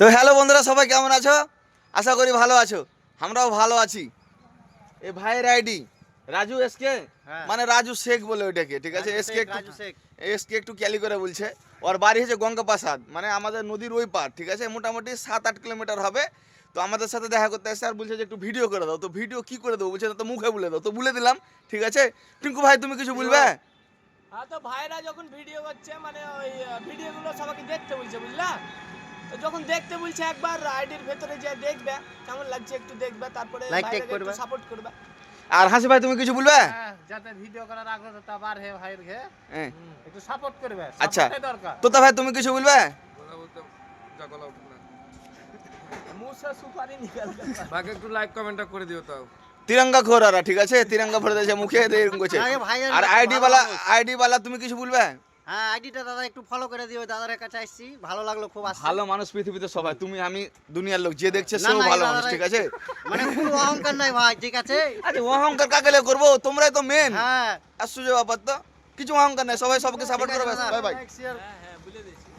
তো হ্যালো বন্ধুরা, সবাই কেমন আছো? আশা করি ভালো আছো। আমরাও ভালো আছি। এই ভাইয়ের আইডি রাজু এসকে, মানে রাজু শেখ বলে ওইটাকে, ঠিক আছে? এসকে একটু ক্যালি করে বলছে। ওর বাড়ি হচ্ছে গঙ্গাপ্রসাদ, মানে আমাদের নদীর ওই পার, ঠিক আছে? মোটামুটি 7-8 কিলোমিটার হবে। তো আমাদের সাথে দেখা করতে আসছে আর বলছে যে একটু ভিডিও করে দাও। তো ভিডিও কি করে দেবো বলছে, তো মুখে বলে দাও। তো বলে দিলাম, ঠিক আছে? টিঙ্কু ভাই, তুমি কিছু বলবে? হ্যাঁ, তো ভাইরা যখন ভিডিও করছে মানে ওই ভিডিওগুলো সবাইকে দেখতে বলছে, বুঝলা? তো যখন দেখতে বলছে একবার আইডির ভেতরে যে দেখবে কেমন লাগছে একটু দেখবে, তারপরে একটু সাপোর্ট করবে। আর হাসি ভাই, তুমি কিছু বলবে? যাতে ভিডিও করার আগ্রহটা বাড়ে ভাইয়ের ঘে হ্যাঁ, একটু সাপোর্ট করবে। আচ্ছা সাপোর্টই দরকার। তোতা ভাই, তুমি কিছু বলবে? মুসা সুপারি নিকাল বাকি একটু লাইক কমেন্টটা করে দিও তাও। তিরঙ্গা খোরারা, ঠিক আছে? তিরঙ্গা ভরে দিয়েছে মুখে, এরকম করছে। আর আইডি বালা তুমি কিছু বলবে? হ্যাঁ, আইডিটা দাদা একটু ফলো করে দিও। দাদার কাছে আসছি, ভালো লাগলো খুব। আসছে ভালো মানুষ পৃথিবীতে সবাই, তুমি আমি দুনিয়ার লোক, যে দেখছে না, সেও না, ভালো দাদা, মানুষ, ঠিক আছে? মানে কোনো অহংকার নাই ভাই, ঠিক আছে? আচ্ছা, অহংকার কাকে লিয়ে করবো? তোমরাই তো মেন। হ্যাঁ, আশ্চর্য ব্যাপার তো, কিছু অহংকার নাই, সবাই সবকে সাপোর্ট করবে। Bye bye. হ্যাঁ বলে দিচ্ছি।